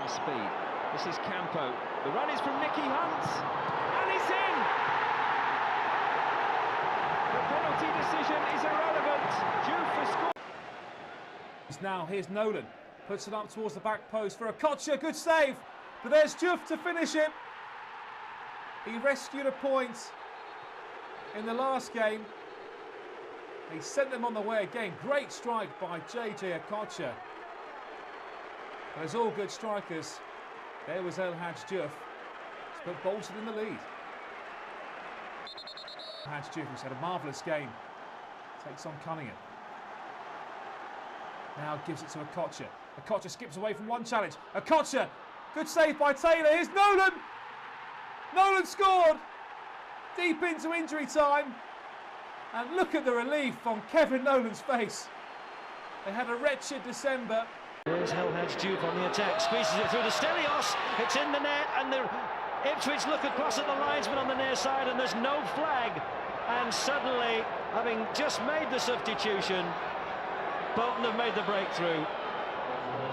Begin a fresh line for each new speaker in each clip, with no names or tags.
on speed. This is Campo. The run is from Nicky Hunt, and it's in! The penalty decision is irrelevant. Juve for score.
Now here's Nolan, puts it up towards the back post for Okocha, good save, but there's Juve to finish it. He rescued a point in the last game. He sent them on the way again. Great strike by JJ Okocha. As all good strikers, there was Al-Habsi to put Bolton in the lead. Al-Habsi, who's had a marvellous game, takes on Cunningham. Now gives it to Okocha. Okocha skips away from one challenge. Okocha, good save by Taylor. Here's Nolan. Nolan scored deep into injury time. And look at the relief on Kevin Nolan's face. They had a wretched December.
There's Al-Habsi on the attack, squeezes it through to Stelios. It's in the net, and the Ipswich look across at the linesman on the near side, and there's no flag. And suddenly, having just made the substitution, Bolton have made the breakthrough.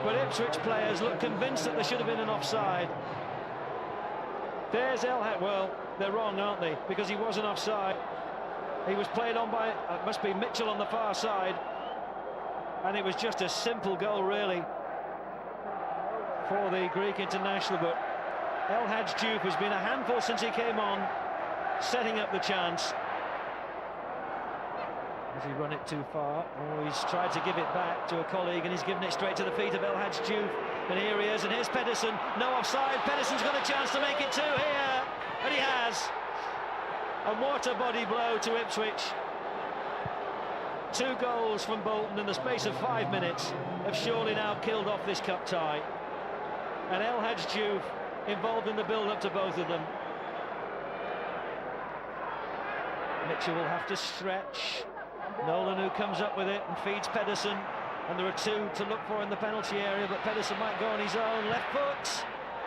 But Ipswich players look convinced that there should have been an offside. There's Al-Habsi. Well, they're wrong, aren't they? Because he wasn't offside. He was played on by, it must be Mitchell on the far side. And it was just a simple goal, really, for the Greek international. But Al-Habsi has been a handful since he came on, setting up the chance. Has he run it too far? Oh, he's tried to give it back to a colleague, and he's given it straight to the feet of Al-Habsi. And here he is, and here's Pedersen. No offside. Pedersen's got a chance to make it two here, and he has. And what a body blow to Ipswich. 2 goals from Bolton in the space of 5 minutes have surely now killed off this cup tie. And Al-Habsi involved in the build-up to both of them. Mitchell will have to stretch. Nolan, who comes up with it and feeds Pedersen. And there are 2 to look for in the penalty area, but Pedersen might go on his own. Left foot.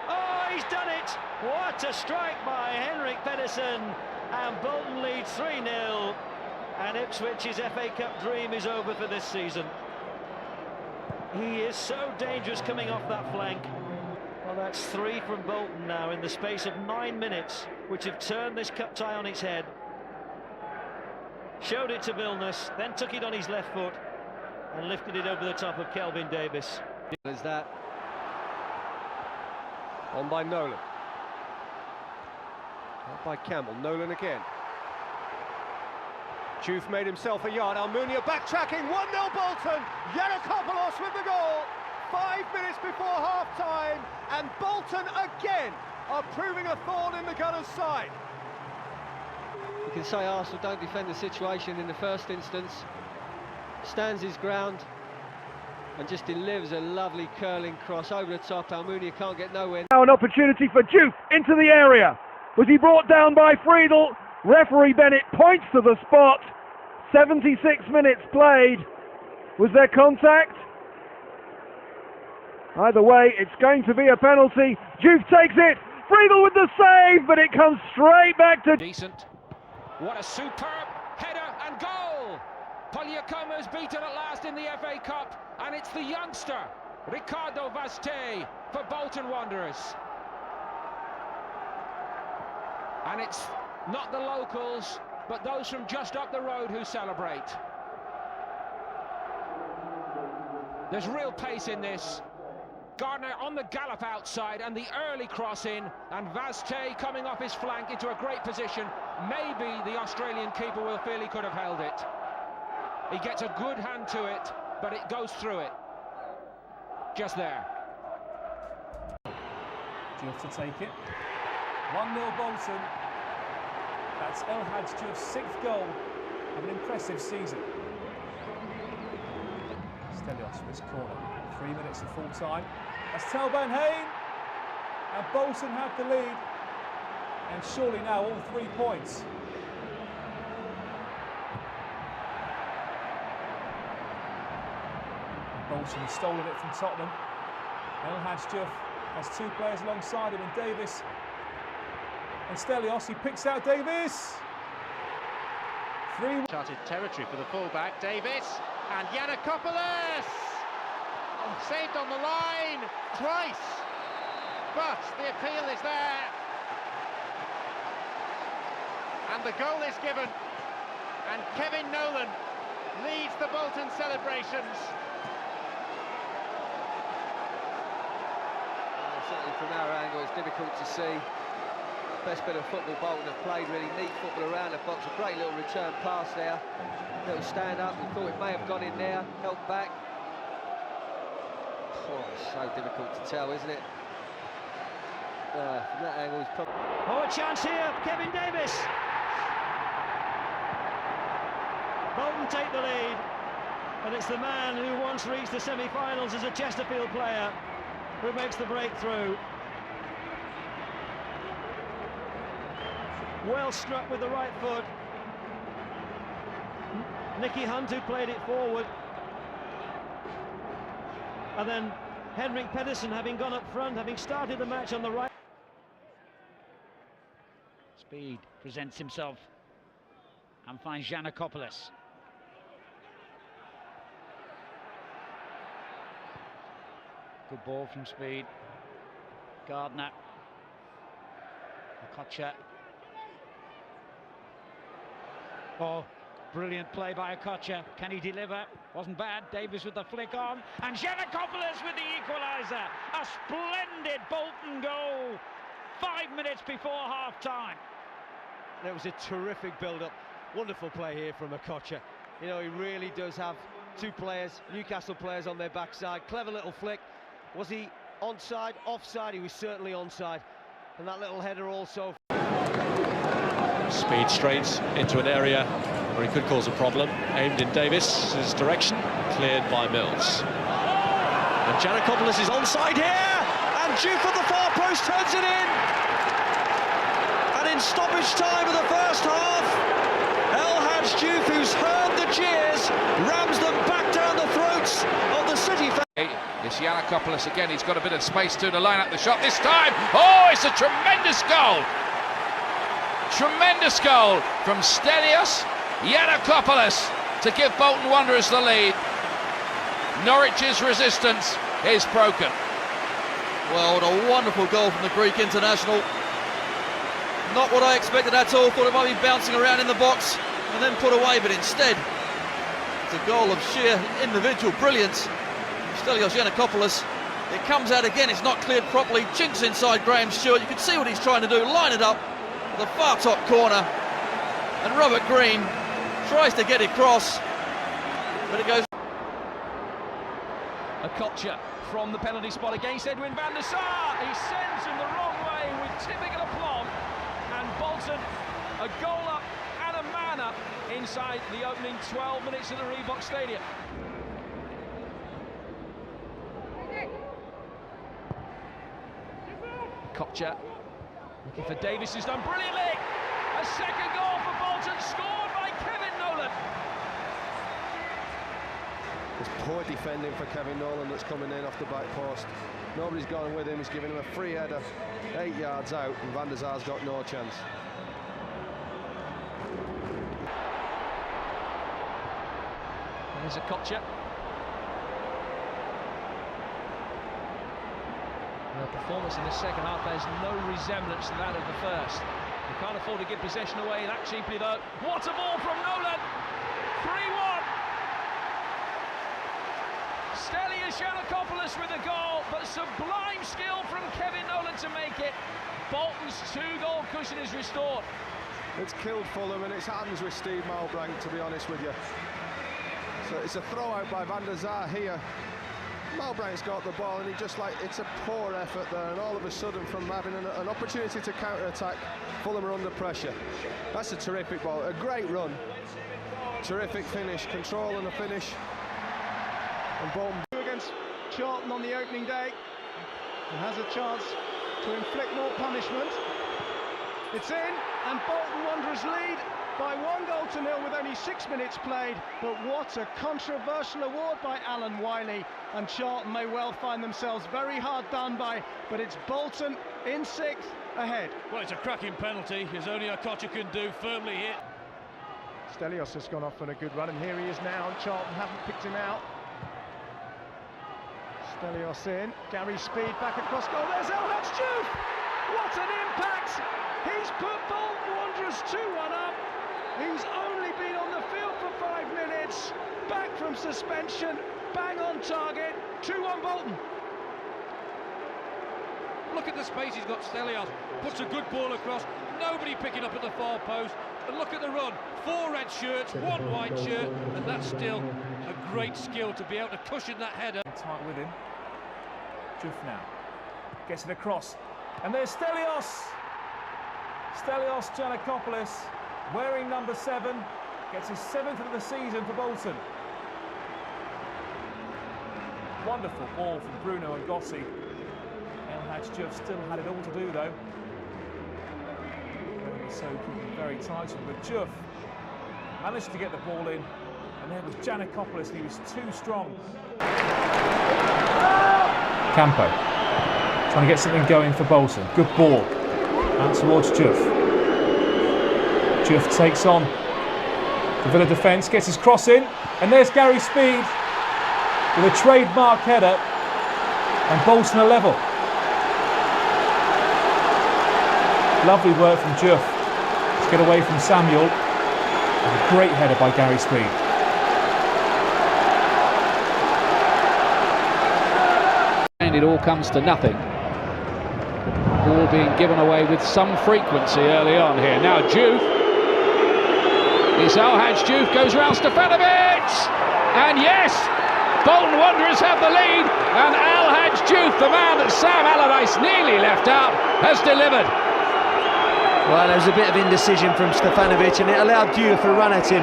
Oh, he's done it! What a strike by Henrik Pedersen. And Bolton lead 3-0. And Ipswich's FA Cup dream is over for this season. He is so dangerous coming off that flank. Well, that's 3 from Bolton now in the space of 9 minutes, which have turned this cup tie on its head. Showed it to Vilnius, then took it on his left foot and lifted it over the top of Kelvin Davis.
Is that on by Nolan? Not by Campbell. Nolan again. Juve made himself a yard. Almunia backtracking. 1-0 Bolton. Yiannakopoulos with the goal. 5 minutes before half-time, and Bolton again are proving a thorn in the Gunners' side.
You can say Arsenal don't defend the situation in the first instance. Stands his ground and just delivers a lovely curling cross over the top. Almunia can't get nowhere.
Now an opportunity for Juve into the area. Was he brought down by Friedel? Referee Bennett points to the spot. 76 minutes played. Was there contact? Either way, it's going to be a penalty. Juve takes it. Friedel with the save, but it comes straight back to...
Decent. What a superb header and goal! Poliacomo's beaten at last in the FA Cup, and it's the youngster, Ricardo Vaste, for Bolton Wanderers. And it's not the locals, but those from just up the road who celebrate. There's real pace in this. Gardner on the gallop outside, and the early cross in, and Vaste coming off his flank into a great position. Maybe the Australian keeper will feel he could have held it. He gets a good hand to it, but it goes through it. Just there.
Juve to take it. 1-0 Bolton. That's Al-Habsi's 6th goal of an impressive season. Stelios for this corner. 3 minutes of full time. That's Telban Hayne. And Bolton have the lead. And surely now all 3 points. Bolton has stolen it from Tottenham. Al-Habsi has 2 players alongside him in Davis and Stelios. He picks out Davis. 3.
Charted territory for the fullback, Davis, and Yiannakopoulos! Saved on the line, twice! but the appeal is there. And the goal is given. And Kevin Nolan leads the Bolton celebrations.
Certainly from our angle, it's difficult to see. Best bit of football Bolton have played, really neat football around the box. A great little return pass there. Little stand up, we thought it may have gone in there, helped back. Oh, it's so difficult to tell, isn't it? From that angle, it's probably...
Oh, a chance here, Kevin Davis. Bolton take the lead, and it's the man who once reached the semi-finals as a Chesterfield player who makes the breakthrough. Well struck with the right foot. Nicky Hunt, who played it forward. And then Henrik Pedersen, having gone up front, having started the match on the right.
Speed presents himself and finds Giannakopoulos. Good ball from Speed. Gardner. Okocha. Oh, brilliant play by Okocha. Can he deliver? Wasn't bad. Davis with the flick on. And Giannakopoulos with the equaliser. A splendid Bolton goal. 5 minutes before half-time.
It was a terrific build-up. Wonderful play here from Okocha. You know, he really does have two players, Newcastle players on their backside. Clever little flick. Was he onside, offside? He was certainly onside. And that little header also.
Speed straight into an area where he could cause a problem. Aimed in Davis's direction, cleared by Mills. And Giannakopoulos is onside here, and Diouf at the far post turns it in. And in stoppage time of the first half, Al-Habsi, who's heard the cheers, rams them back down the throats of the City fans.
It's Giannakopoulos again. He's got a bit of space to line up the shot this time. Oh, it's a tremendous goal. Tremendous goal from Stelios Giannakopoulos to give Bolton Wanderers the lead. Norwich's resistance is broken.
Well, what a wonderful goal from the Greek international. Not what I expected at all. Thought it might be bouncing around in the box and then put away, but instead it's a goal of sheer individual brilliance. Stelios Giannakopoulos. It comes out again, it's not cleared properly. Chinks inside Graham Stewart. You can see what he's trying to do. Line it up to the far top corner. And Robert Green tries to get it across, but it goes.
Okocha from the penalty spot against Edwin van der Sar. He sends him the wrong way with typical aplomb. And Bolton, a goal up and a man up inside the opening 12 minutes of the Reebok Stadium. Okocha looking for Davis, who's done brilliantly. A second goal for Bolton, scored by Kevin Nolan.
It's poor defending for Kevin Nolan that's coming in off the back post. Nobody's gone with him, he's giving him a free header 8 yards out, and Van der Sar's got no chance.
There's Okocha. The performance in the second half, there's no resemblance to that of the first. You can't afford to give possession away that cheaply though. What a ball from Nolan! 3-1! Stelios Giannakopoulos with a goal, but sublime skill from Kevin Nolan to make it. Bolton's 2-goal cushion is restored.
It's killed Fulham, and it's happens with Steve Malbranck, to be honest with you. So it's a throw out by Van der Sar here. Malbranck's got the ball, and he just it's a poor effort there, and all of a sudden, from having an opportunity to counter-attack, Fulham are under pressure. That's a terrific ball, a great run, terrific finish, control and a finish. And Bolton against Charlton on the opening day, and has a chance to inflict more punishment. It's in, and Bolton Wanderers lead by 1-0 with only 6 minutes played. But what a controversial award by Alan Wiley, and Charlton may well find themselves very hard done by, but it's Bolton in 6th ahead.
Well, it's a cracking penalty, as only Okocha can do, firmly hit.
Stelios has gone off on a good run, and here he is now, and Charlton haven't picked him out. Stelios in, Gary Speed back across goal, there's Al-Habsi! What an impact! He's put Bolton Wanderers 2-1 up. He's only been on the field for 5 minutes. Back from suspension, bang on target, 2-1 Bolton.
Look at the space he's got, Stelios. Puts a good ball across, nobody picking up at the far post. And look at the run, 4 red shirts, 1 white shirt, and that's still a great skill to be able to cushion that header.
Tight with him. Juff now gets it across, and there's Stelios. Stelios Giannakopoulos, wearing number 7, gets his 7th of the season for Bolton. Wonderful ball from Bruno and Gossi. Juff still had it all to do though. So keeping very tight, but Juff managed to get the ball in, and there was Giannakopoulos. He was too strong. Campo trying to get something going for Bolton. Good ball out towards Juff. Juff takes on the Villa defence, gets his cross in, and there's Gary Speed with a trademark header, and Bolton are level. Lovely work from Juff to get away from Samuel, and a great header by Gary Speed.
And it all comes to nothing. Ball being given away with some frequency early on here. Now Juff. It's Al-Habsi goes round Stefanovic, and yes, Bolton Wanderers have the lead, and Al-Habsi, the man that Sam Allardyce nearly left out, has delivered.
Well, there was a bit of indecision from Stefanovic, and it allowed Juff to run at him.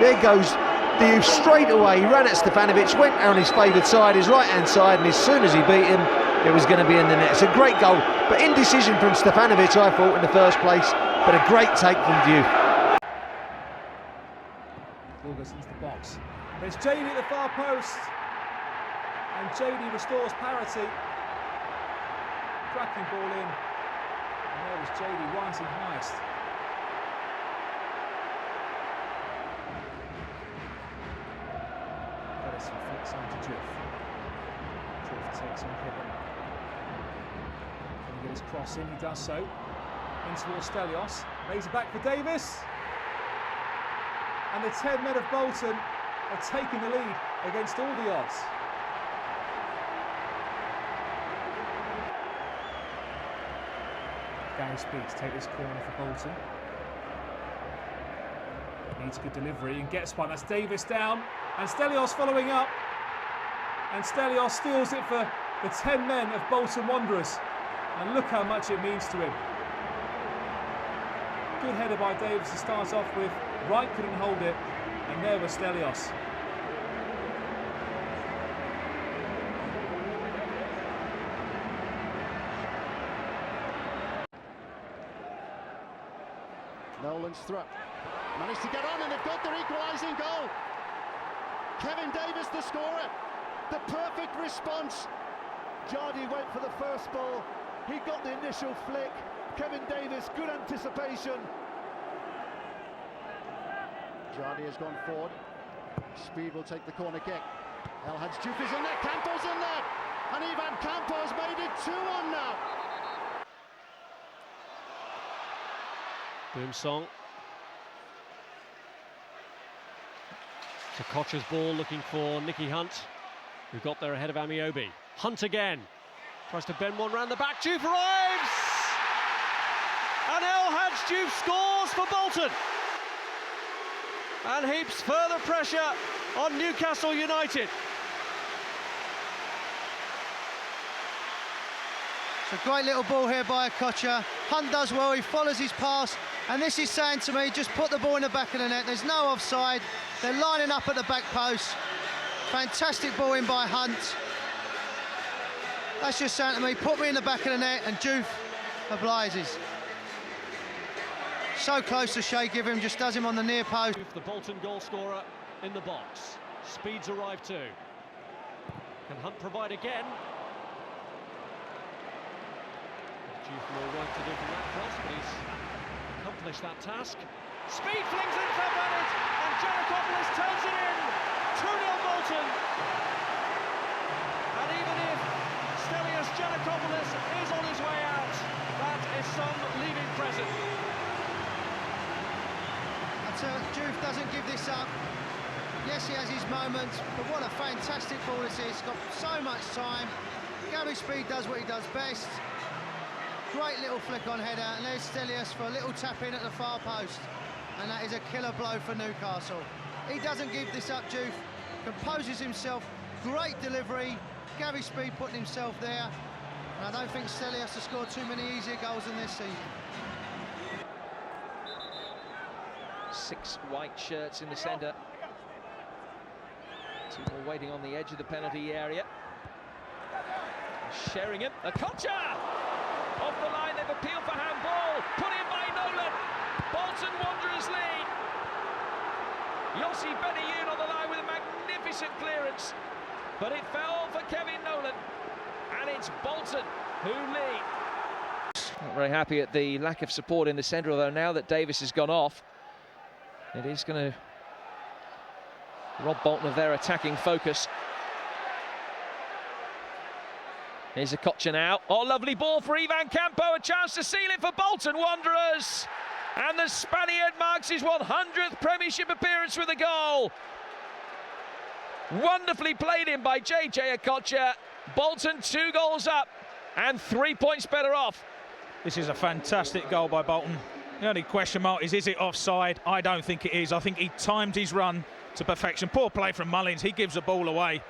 There goes Juff straight away. He ran at Stefanovic, went on his favoured side, his right-hand side, and as soon as he beat him, it was going to be in the net. It's a great goal, but indecision from Stefanovic, I thought, in the first place, but a great take from Juff.
Ball goes into the box. There's JD at the far post, and JD restores parity. Cracking ball in. And there was JD rising highest. Pedersen flicks on to Juff. Juff takes on Hibbon. Can he get his cross in? He does so. In towards Stelios. Lays it back for Davis. And the 10 men of Bolton are taking the lead against all the odds. Gary Speed to take this corner for Bolton. Needs good delivery and gets one. That's Davis down, and Stelios following up. And Stelios steals it for the 10 men of Bolton Wanderers. And look how much it means to him. Good header by Davis to start off with. Wright couldn't hold it, and there was Stelios.
Nolan's throw. Managed to get on, and they've got their equalising goal. Kevin Davis, the scorer. The perfect response. Jardy went for the first ball. He got the initial flick. Kevin Davis, good anticipation. Jardy has gone forward. Speed will take the corner kick. Al-Habsi is in there. Campo's in there. And Ivan Campo's made it 2-1 now.
Boom song. So Kocher's ball looking for Nicky Hunt, who got there ahead of Amiobi. Hunt again. Tries to bend one round the back. Juff arrives! And Al-Habsi scores for Bolton. And heaps further pressure on Newcastle United.
It's a great little ball here by Kocher. Hunt does well, he follows his pass, and this is saying to me, just put the ball in the back of the net. There's no offside. They're lining up at the back post. Fantastic ball in by Hunt. That's just saying to me, put me in the back of the net, and Juff obliges. So close to Shea, give him, just does him on the near post.
The Bolton goal scorer in the box. Speed's arrived too. Can Hunt provide again? Juff more work to do from that cross, but he's accomplished that task. Speed flings himself at it, and Giannakopoulos turns it in. 2-0 Bolton. And even
some leaving present.
Juve doesn't give this up. Yes, he has his moments, but what a fantastic ball this is. Got so much time. Gary Speed does what he does best. Great little flick on header, and there's Stelios for a little tap in at the far post. And that is a killer blow for Newcastle. He doesn't give this up, Juve. Composes himself. Great delivery. Gary Speed putting himself there. And I don't think Stelios has scored too many easier goals in this season.
6 white shirts in the centre. 2 more waiting on the edge of the penalty area. Sheringham, a Kocha! Off the line, they've appealed for handball. Put in by Nolan. Bolton Wanderers lead. Yossi Benayoun on the line with a magnificent clearance. But it fell for Kevin Nolan. And it's Bolton who lead. Not very happy at the lack of support in the centre, although now that Davis has gone off, it is going to rob Bolton of their attacking focus. Here's a Kocha now. Oh, lovely ball for Ivan Campo. A chance to seal it for Bolton Wanderers. And the Spaniard marks his 100th Premiership appearance with a goal. Wonderfully played in by JJ Okocha. Bolton 2 goals up and 3 points better off.
This is a fantastic goal by Bolton. The only question mark is it offside? I don't think it is. I think he timed his run to perfection. Poor play from Mullins. He gives the ball away.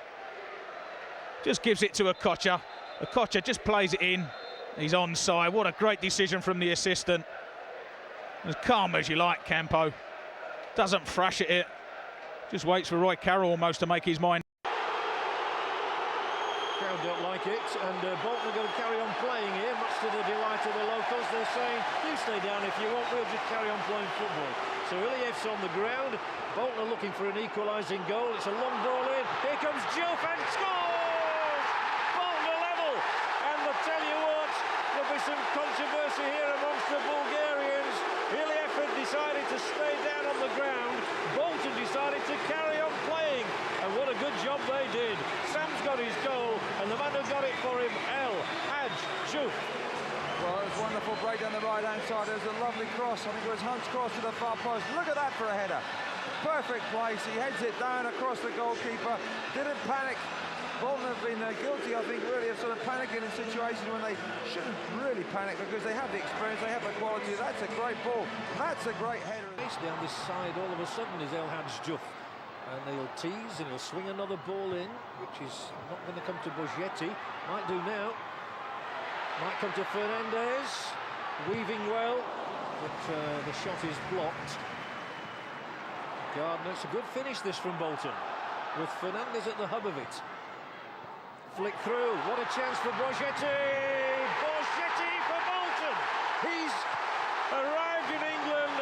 Just gives it to Okocha. Okocha just plays it in. He's onside. What a great decision from the assistant. As calm as you like, Campo. Doesn't thrash at it. Just waits for Roy Carroll almost to make his mind.
Crowd don't like it, and Bolton are going to carry on playing here, much to the delight of the locals. They're saying, do stay down if you want, we'll just carry on playing football. So Iliev's on the ground. Bolton are looking for an equalising goal. It's a long ball in. Here comes Juve and scores! Bolton are level. And I'll tell you what, there'll be some controversy here amongst the Bulgarians. Iliev had decided to stay down on the ground. Bolton decided to carry on playing. And what a good job they did. Sam's got his goal, and the man who got it for him, Al-Habsi.
Well, it was wonderful break down the right-hand side. There was a lovely cross. I think it was Hunt's cross to the far post. Look at that for a header. Perfect place. He heads it down across the goalkeeper. Didn't panic. Bolton have been guilty, I think, really, of sort of panicking in situations when they shouldn't really panic because they have the experience, they have the quality. That's a great ball. That's a great header.
Down this side, all of a sudden, is Al-Habsi. And they'll tease and he'll swing another ball in, which is not going to come to Boghetti. Might do now. Might come to Fernandez. Weaving well, but the shot is blocked. Gardner, it's a good finish this from Bolton, with Fernandez at the hub of it. Flick through, what a chance for Boghetti! Boghetti for Bolton! He's arrived in England,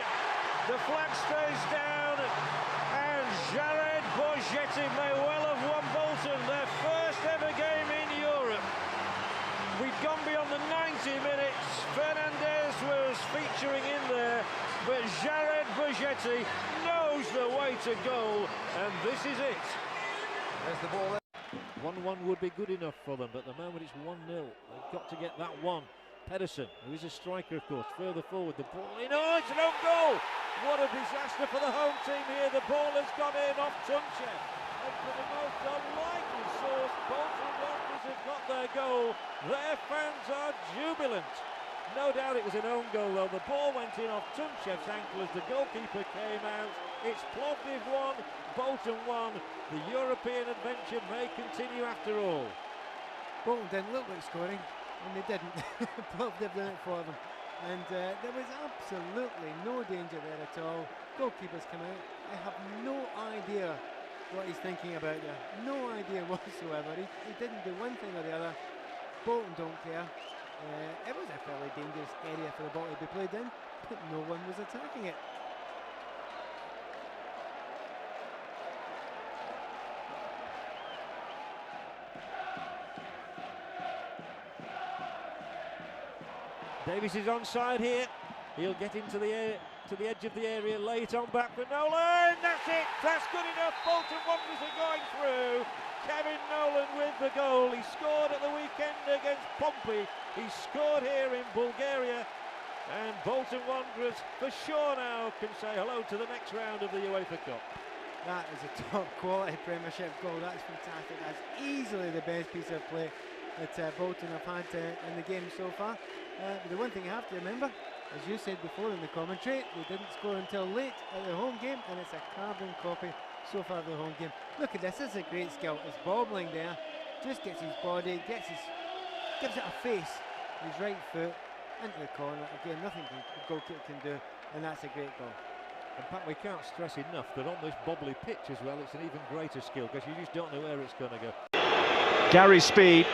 the flag stays down, and Jared Boghetti may well have won Bolton their first ever game in Europe. We've gone beyond the 90 minutes, Fernandez was featuring in there, but Jared Boghetti knows the way to goal, and this is it.
There's the ball there.
1-1 would be good enough for them, but at the moment it's 1-0. They've got to get that one. Pedersen, who is a striker, of course, further forward. The ball in. Oh, it's an own goal! What a disaster for the home team here. The ball has gone in off Tunchev. And for the most unlikely source, Bolton Wanderers have got their goal. Their fans are jubilant. No doubt it was an own goal, though. The ball went in off Tunchev's ankle as the goalkeeper came out. It's Plovdiv 1, Bolton 1. The European adventure may continue after all.
Bolton didn't look like scoring, and they didn't. Plovdiv did it for them. And there was absolutely no danger there at all. Goalkeepers come out. I have no idea what he's thinking about there. No idea whatsoever. He didn't do one thing or the other. Bolton don't care. It was a fairly dangerous area for the ball to be played in, but no one was attacking it.
Davis is onside here. He'll get into the air, to the edge of the area, lay it on back for Nolan. That's it. That's good enough. Bolton Wanderers are going through. Kevin Nolan with the goal. He scored at the weekend against Pompey. He scored here in Bulgaria.
And Bolton Wanderers for sure now can say hello to the next round of the UEFA Cup.
That is a top quality Premiership goal. That's fantastic. That's easily the best piece of play that Bolton have had in the game so far. But the one thing you have to remember, as you said before in the commentary, they didn't score until late at the home game, and it's a carbon copy so far of the home game. Look at this. This is a great skill. It's bobbling there, just gets his body, gives it a face, his right foot into the corner. Again, nothing the goalkeeper can do, and that's a great goal.
In fact, we can't stress enough that on this bobbly pitch as well, it's an even greater skill, because you just don't know where it's going to go.
Gary Speed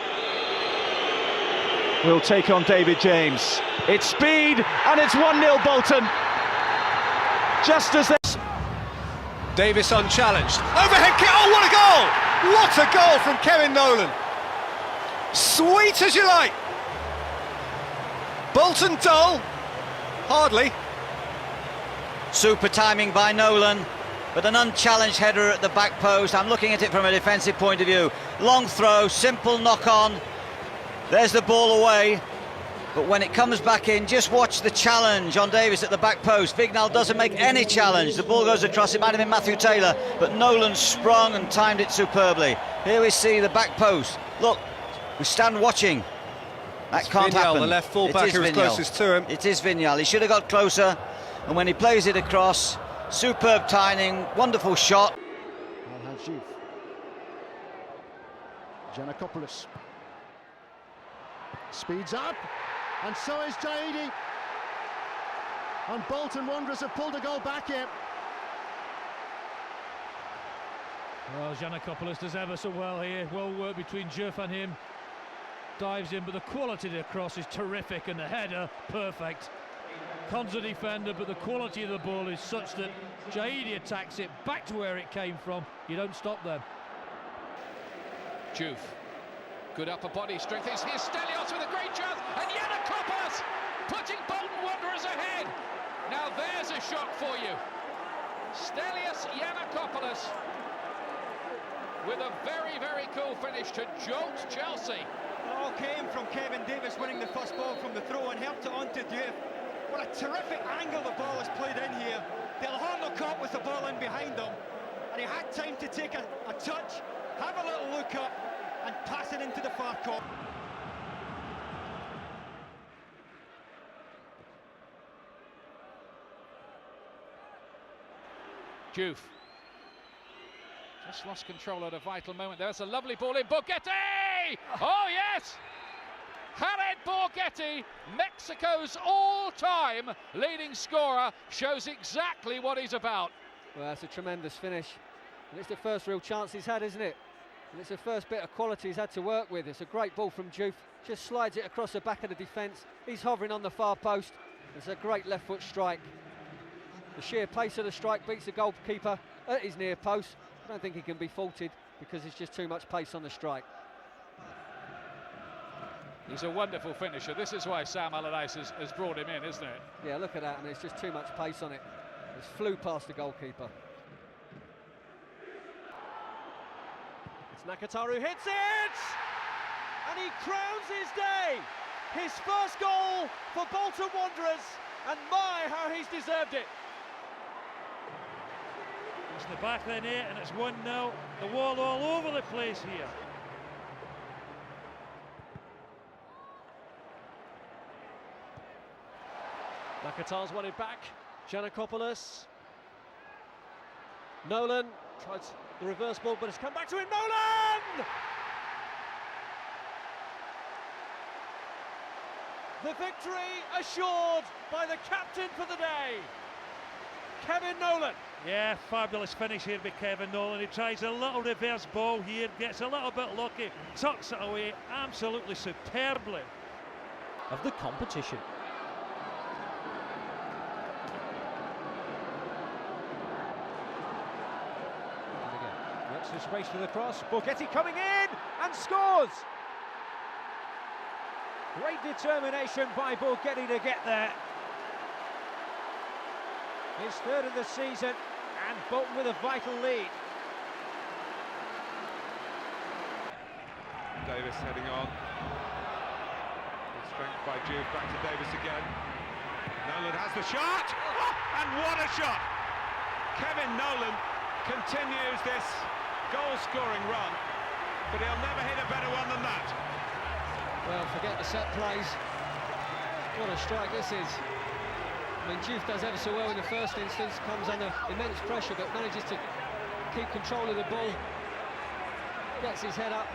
will take on David James. It's Speed, and it's 1-0 Bolton. Just as this.
Davis unchallenged. Overhead kick. Oh, what a goal! What a goal from Kevin Nolan. Sweet as you like. Bolton dull? Hardly.
Super timing by Nolan, but an unchallenged header at the back post. I'm looking at it from a defensive point of view. Long throw, simple knock on. There's the ball away. But when it comes back in, just watch the challenge on Davis at the back post. Vignal doesn't make any challenge. The ball goes across. It might have been Matthew Taylor, but Nolan sprung and timed it superbly. Here we see the back post. Look, we stand watching. That can't happen.
The left full-back who was closest to him.
It is Vignal. He should have got closer. And when he plays it across, superb timing, wonderful shot.
Al-Habsi. Giannakopoulos. Speeds up, and so is Jaidi. And Bolton Wanderers have pulled a goal back here.
Well, Giannakopoulos does ever so well here. Well worked between Juff and him. Dives in, but the quality of the cross is terrific, and the header, perfect. Con's a defender, but the quality of the ball is such that Jaidi attacks it back to where it came from. You don't stop them.
Juve. Good upper body strength. Here's Stelios with a great chance, and Giannakopoulos putting Bolton Wanderers ahead. Now there's a shock for you. Stelios Giannakopoulos with a very, very cool finish to jolt Chelsea.
It all came from Kevin Davis winning the first ball from the throw and helped it on to Diouf. What a terrific angle the ball is played in here. Del Horno caught with the ball in behind him, and he had time to take a touch, have a little look up, and pass it into the far corner.
Juve. Just lost control at a vital moment. There's a lovely ball in. Borghetti! Oh, yes! Jared Borghetti, Mexico's all-time leading scorer, shows exactly what he's about.
Well, that's a tremendous finish. And it's the first real chance he's had, isn't it? And it's the first bit of quality he's had to work with. It's a great ball from Juve. Just slides it across the back of the defence. He's hovering on the far post. It's a great left foot strike. The sheer pace of the strike beats the goalkeeper at his near post. I don't think he can be faulted because there's just too much pace on the strike.
He's a wonderful finisher. This is why Sam Allardyce has brought him in, isn't it?
Yeah, look at that, and there's just too much pace on it. It's flew past the goalkeeper.
It's Nakataru hits it! And he crowns his day! His first goal for Bolton Wanderers, and my, how he's deserved it!
It's the back of the net, and it's 1-0. The wall all over the place here.
Nakatar's won it back. Giannakopoulos. Nolan tried the reverse ball, but it's come back to him. Nolan! The victory assured by the captain for the day, Kevin Nolan.
Yeah, fabulous finish here by Kevin Nolan. He tries a little reverse ball here, gets a little bit lucky, tucks it away absolutely superbly.
Of the competition. Works this race to the cross. Borghetti coming in and scores. Great determination by Borghetti to get there. His third of the season, and Bolton with a vital lead.
Davis heading on. Good strength by Juve, back to Davis again.
Nolan has the shot, and what a shot! Kevin Nolan continues this goal-scoring run, but he'll never hit a better one than that.
Well, forget the set plays. What a strike this is. I mean, Diouf does ever so well in the first instance, comes under immense pressure, but manages to keep control of the ball. Gets his head up.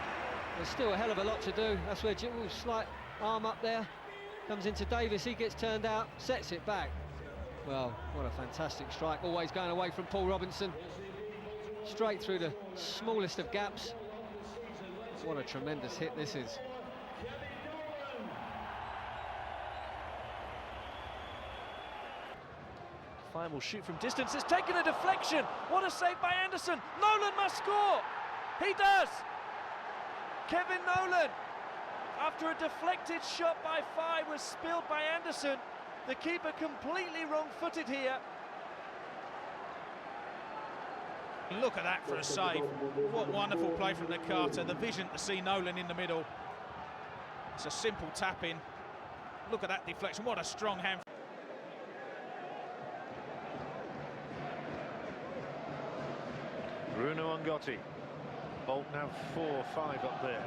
There's still a hell of a lot to do. That's where slight arm up there. Comes into Davis, he gets turned out, sets it back. Well, what a fantastic strike. Always going away from Paul Robinson. Straight through the smallest of gaps. What a tremendous hit this is.
Fine will shoot from distance. It's taken a deflection. What a save by Anderson. Nolan must score. He does. Kevin Nolan, after a deflected shot by Fye was spilled by Anderson. The keeper completely wrong-footed here.
Look at that for a save. What wonderful play from the Carter. The vision to see Nolan in the middle. It's a simple tap-in. Look at that deflection. What a strong hand.
Bruno Ngotti. Bolton have 4-5 up there.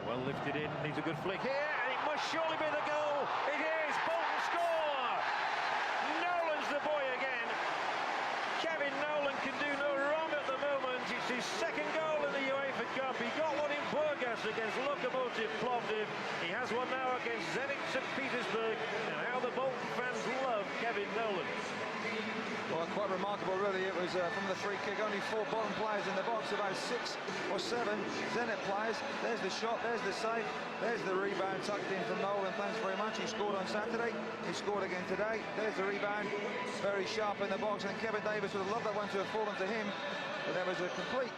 Well lifted in, needs a good flick here, and it must surely be the goal. It is, Bolton score! Nolan's the boy again. Kevin Nolan can do no wrong at the moment. It's his second goal in the UEFA Cup. He got one in Burgas against Lokomotiv Plovdiv. He has one now against Zenit St. Petersburg. And how the Bolton fans love Kevin Nolan.
Well, quite remarkable, really. It was from the free kick, only 4 Bolton players in the box, about 6 or 7 Zenit players. There's the shot, there's the save, there's the rebound tucked in from Nolan. Thanks very much. He scored on Saturday, he scored again today. There's the rebound, very sharp in the box, and Kevin Davis would have loved that one to have fallen to him, but there was a complete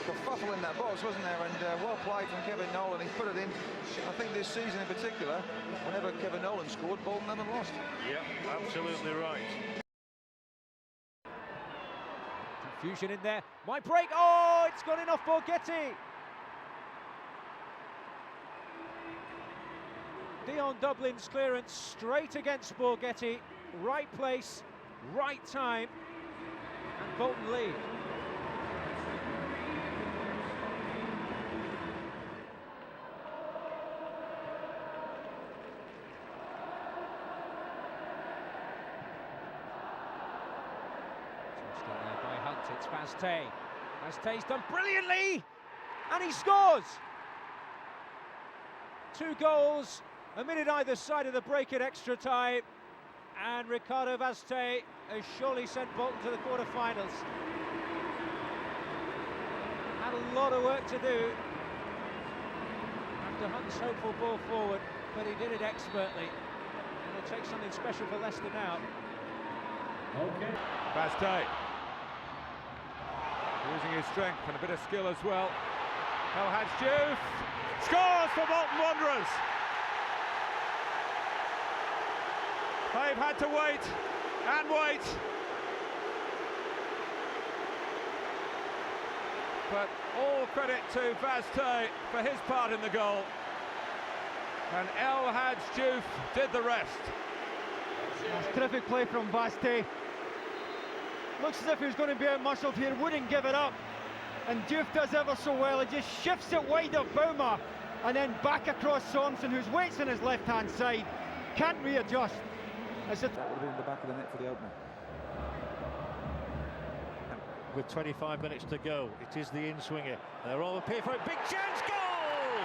kerfuffle in that box, wasn't there? And well played from Kevin Nolan. He put it in. I think this season in particular, whenever Kevin Nolan scored, Bolton haven't lost.
Yeah, absolutely right.
Confusion in there. Might break. Oh, it's gone in off Borghetti. Dion Dublin's clearance straight against Borghetti. Right place, right time. And Bolton lead. It's Vazte. Vazte's done brilliantly, and he scores! 2 goals, a minute either side of the break at extra time, and Ricardo Vazte has surely sent Bolton to the quarter-finals. Had a lot of work to do after Hunt's hopeful ball forward, but he did it expertly. And it'll take something special for Leicester now.
Okay. Vazte. Using his strength and a bit of skill as well. Al-Habsi scores for Bolton Wanderers. They've had to wait and wait. But all credit to Vazte for his part in the goal. And Al-Habsi did the rest.
Terrific play from Vazte. Looks as if he was going to be out-muscled here, wouldn't give it up. And Diouf does ever so well, he just shifts it wide of Bouma and then back across Sorensen, whose weight's on his left-hand side. Can't readjust.
That would have been in the back of the net for the opener.
With 25 minutes to go, it is the in-swinger. They're all up here for a big chance, goal!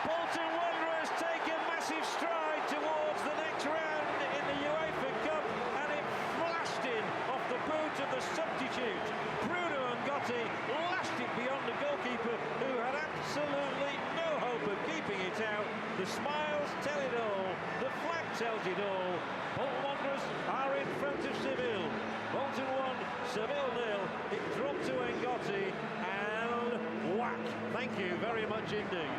Bolton Wanderers take a massive stride towards the next round in the UEFA Cup, and it flashed in off the boot of the substitute. Bruno Ngotti lashed it beyond the goalkeeper, who had absolutely no hope of keeping it out. The smiles tell it all, the flag tells it all. Bolton Wanderers are in front of Seville. Bolton 1, Seville 0. It dropped to Ngotti, and whack. Thank you very much indeed.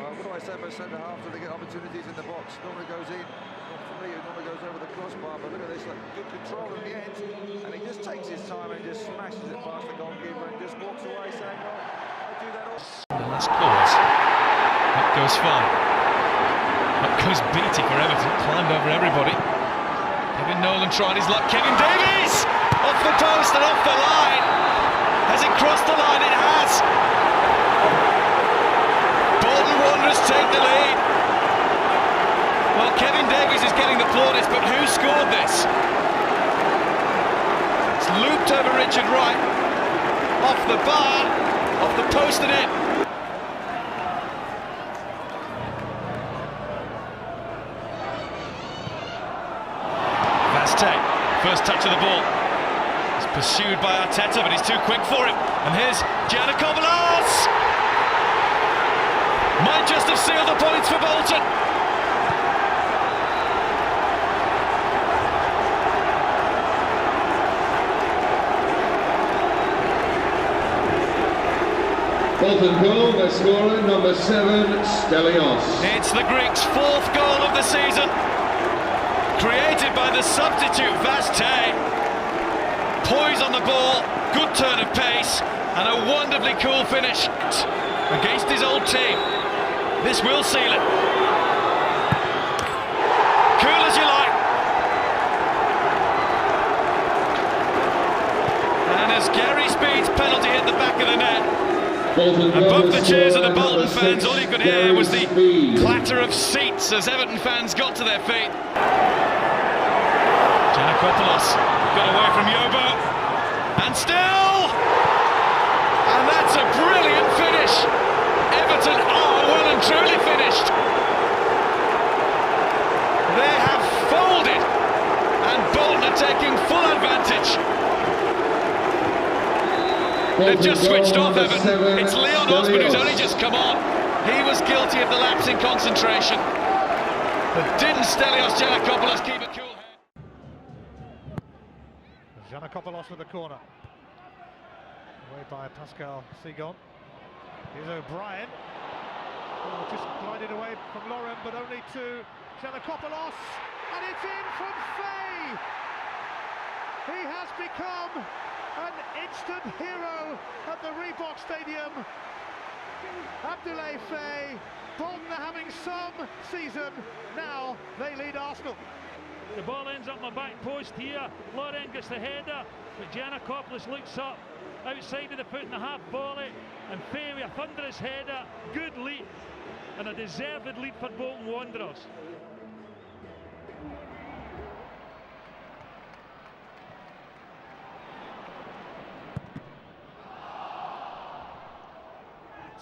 What do I say about centre-half? Do they get opportunities in the box? Normally goes in. Not for me, it normally goes over the crossbar, but look at this, like, good control in the end. And he just takes his time and just smashes it past the goalkeeper and just walks away saying, oh, I do that all.
That's close. That goes fine.
Up goes Beattie for Everton, climbed over everybody. Kevin Nolan tried his luck. Kevin Davies! Off the post and off the line. Has it crossed the line? It has. Bolton Wanderers take the lead. Well, Kevin Davies is getting the plaudits, but who scored this? It's looped over Richard Wright. Off the bar, off the post and in. First touch of the ball. He's pursued by Arteta, but he's too quick for him. And here's Giannakopoulos! Might just have sealed the points for Bolton.
Bolton goal, their scorer, number 7, Stelios.
It's the Greeks' 4th goal of the season. Created by the substitute Vastey. Poise on the ball, good turn of pace, and a wonderfully cool finish against his old team. This will seal it. Cool as you like. And as Gary Speed's penalty hit the back of the net, above the cheers of the Bolton fans, all you could hear was the clatter of seats as Everton fans got to their feet. Giannakopoulos got away from Yobo, and still! And that's a brilliant finish! Everton are well and truly finished. They have folded, and Bolton are taking full advantage. They've just switched off Everton. It's Leon Osborne who's only just come on. He was guilty of the lapse in concentration. But didn't Stelios Giannakopoulos keep a cool head?
Giannakopoulos with the corner. Away by Pascal Philicon. Here's O'Brien. Oh, just glided away from Lauren, but only to Giannakopoulos. And it's in from Faye! He has become an instant hero at the Reebok Stadium. Abdoulaye Faye. Bolton are having some season. Now they lead Arsenal.
The ball ends up my back post here. Lauren gets the header, but Giannakopoulos looks up outside of the foot in the half volley, and Faye with a thunderous header. Good lead, and a deserved lead for Bolton Wanderers.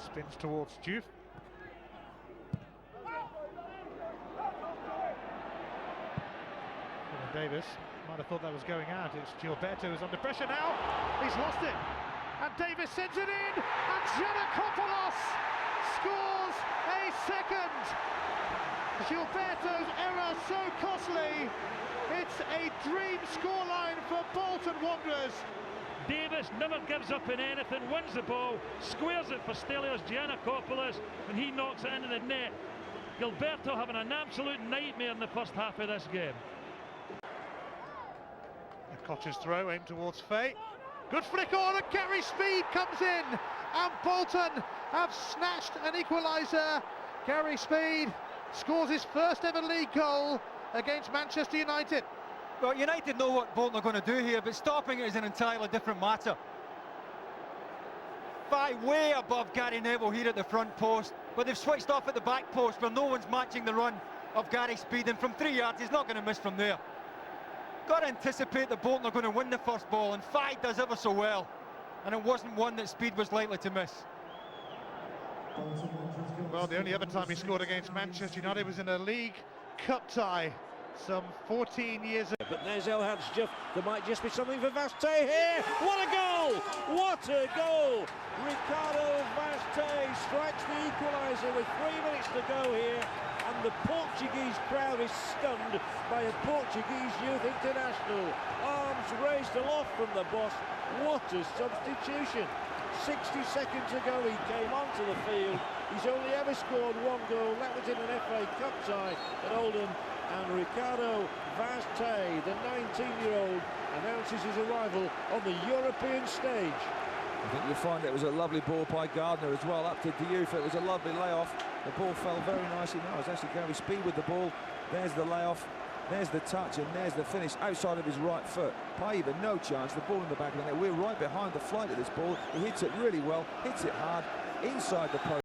Spins towards Juve. Davis might have thought that was going out. It's Gilberto who's under pressure now. He's lost it. And Davis sends it in. And Giannakopoulos scores a second. Gilberto's error so costly. It's a dream scoreline for Bolton Wanderers.
Davis never gives up in anything, wins the ball, squares it for Stelios Giannakopoulos, and he knocks it into the net. Gilberto having an absolute nightmare in the first half of this game.
Koch's throw aimed towards Faye. Good flick on, and Gary Speed comes in, and Bolton have snatched an equaliser. Gary Speed scores his first ever league goal against Manchester United.
Well, United know what Bolton are going to do here, but stopping it is an entirely different matter. Faye way above Gary Neville here at the front post, but they've switched off at the back post where no one's matching the run of Gary Speed, and from 3 yards he's not going to miss from there. Got to anticipate that Bolton are going to win the first ball, and Faye does ever so well, and it wasn't one that Speed was likely to miss.
Well, the only other time he scored against Manchester United was in a League Cup tie some 14 years ago.
But there's Al-Habsi. There might just be something for Vastey here. What a goal! What a goal! Ricardo Vastey strikes the equaliser with 3 minutes to go here, and the Portuguese crowd is stunned by a Portuguese youth international. Arms raised aloft from the boss. What a substitution! 60 seconds ago he came onto the field. He's only ever scored 1 goal. That was in an FA Cup tie at Oldham. And Ricardo Vastey, the 19-year-old, announces his arrival on the European stage.
I think you'll find it was a lovely ball by Gardner as well, up to Diouf. It was a lovely layoff. The ball fell very nicely. Now it's actually Gary Speed with the ball. There's the layoff. There's the touch, and there's the finish outside of his right foot. Paiva, no chance. The ball in the back of the net. We're right behind the flight of this ball. He hits it really well, hits it hard, inside the post.